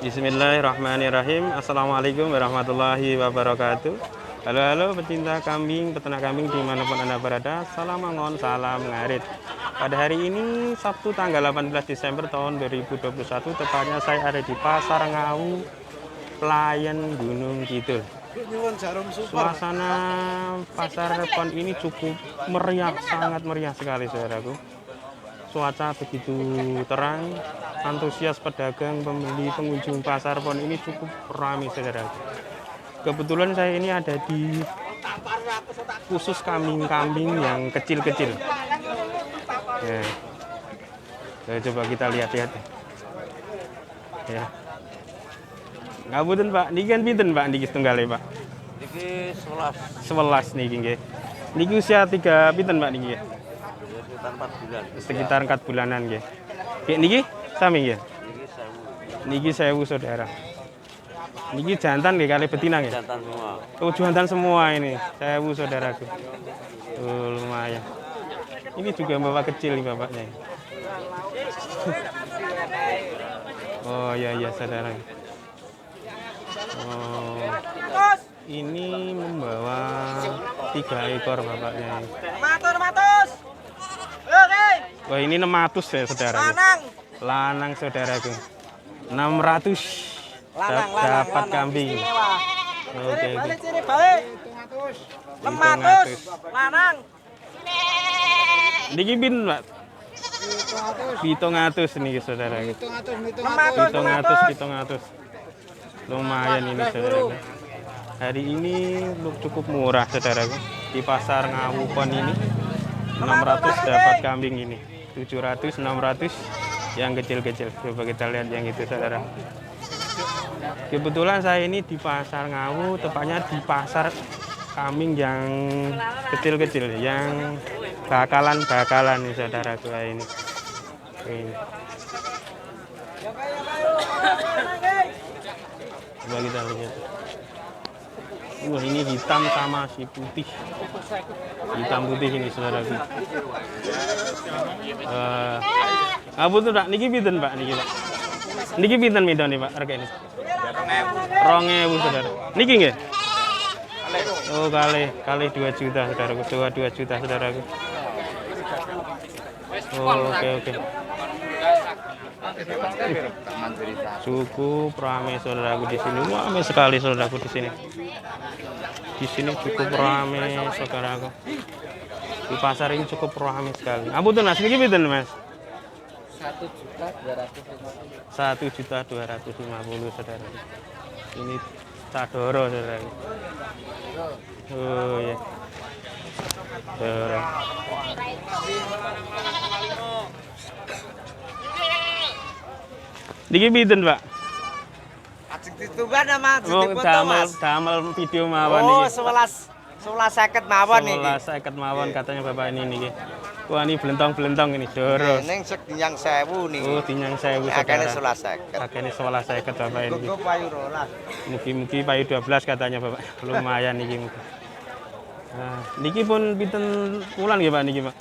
Bismillahirrahmanirrahim. Assalamualaikum warahmatullahi wabarakatuh. Halo pecinta kambing, peternak kambing dimanapun Anda berada. Salam mangon, salam ngarit. Pada hari ini Sabtu tanggal 18 Desember tahun 2021, tepatnya saya ada di Pasar Ngawu, Pelayan, Gunung Kidul. Suasana pasar pon ini cukup meriah, sangat meriah sekali saudaraku. Cuaca begitu terang, antusias pedagang, pembeli, pengunjung pasar pon ini cukup ramai saudara. Kebetulan saya ini ada di khusus kambing-kambing yang kecil-kecil. Ya, coba kita lihat-lihat. Ya. Ngapunten Pak, niki kan pinten Pak niki setunggale Pak? Niki 11. 11 niki nggih. Niki usia 3 pinten Pak niki? Sekitar 4 bulan. Sekitar 4 bulanan nggih. Nggih niki sami nggih. Niki 1000. Niki 1000 saudara. Niki jantan nggih kali betina nggih. Jantan semua. Oh, jantan semua ini. 1000 saudaraku. Lumayan. Ini juga bapak kecil nih bapaknya. Oh iya saudara. Oh, ini membawa 3 ekor bapaknya. Matus. Wah, ini 600 ya saudara. Lanang saudaraku. 600 dapat kambing. Oke. Balik. 600 lanang. Niki bin Pak. 700 nih saudaraku. 700. Lumayan ini saudaraku. Hari ini cukup murah saudaraku. Di pasar Ngawu Pon ini 600 dapat kambing ini. 700, 600 yang kecil-kecil. Coba kita lihat yang itu saudara. Kebetulan saya ini di pasar Ngawu, tepatnya di pasar kambing yang kecil-kecil, yang bakalan nih saudaraku ini. Coba kita lihat. Wah, ini hitam sama si putih. Hitam putih ini saudaraku. Abu tuh Pak, niki pinten Pak niki Pak. Niki pinten midone Pak regane? 2000 saudara. Niki nggih? Oh, kali 2 juta saudaraku. 2 juta saudaraku. Oh, oke. Cukup ramai saudaraku di sini. Ramai sekali saudaraku di sini. Di sini cukup ramai saudaraku. Di pasar ini cukup ramai sekali. Ampun Mas, niki pinten Mas? 1.250 saudara. Ini Cadoro saudara. Oh ya. Saudara. Niki pinten Pak? Ajeng ditunggan sama Oh, damel video mawon Oh, niki. 11.50 mawon iki. 11.50 mawon katanya Bapak ini niki. Wah, ini belentong ini Doro. Ning sek dinyang 1000 niki. Oh, dinyang 1000 Akene saudara. 11.50. Akene 11.50 Bapak ini. Kok payu 12. Mugi-mugi payu 12 katanya Bapak. Lumayan niki. Nah, niki pun pinten wulan nggih Pak niki, Pak?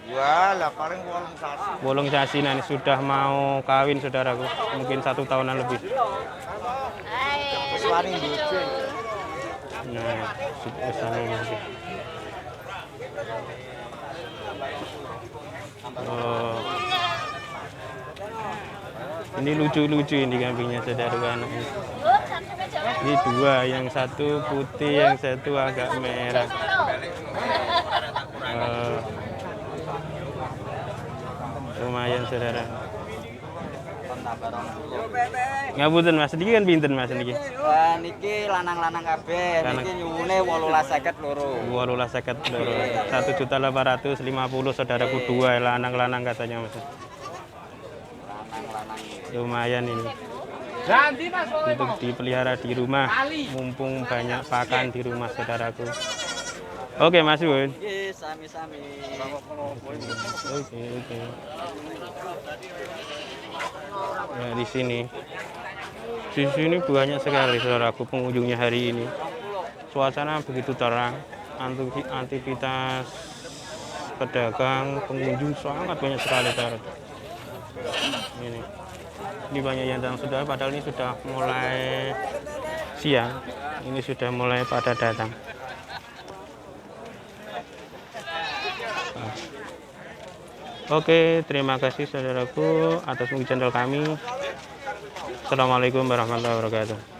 Ya, lah paling 8 sasi. Bolong sasi nah, sudah mau kawin saudaraku. Mungkin 1 tahunan lebih. Wis wani bojo. Nah, sudah ini. Oh. Ini lucu-lucu ini kambingnya saudara anak ini. Ini 2, yang satu putih, yang satu agak merah. Lumayan saudara. Ngapunten Mas, niki kan pinten Mas niki? Niki lanang-lanang kabeh. Niki nyuwune 18.50 loro. 18.50 loro. 1.850 saudaraku 2 lanang-lanang katanya Mas. Lumayan ini. Untuk dipelihara di rumah, mumpung banyak pakan di rumah saudaraku. Oke Mas Bun. Nggih, sami-sami. Oke. Nah, di sini banyak sekali saudaraku pengunjungnya hari ini. Suasana begitu terang, aktivitas pedagang, pengunjung sangat banyak sekali saudara. Ini Ini banyak yang datang sudah, padahal ini sudah mulai siang. Ini sudah mulai pada datang. Oke, terima kasih saudaraku atas mengikuti channel kami. Assalamualaikum warahmatullahi wabarakatuh.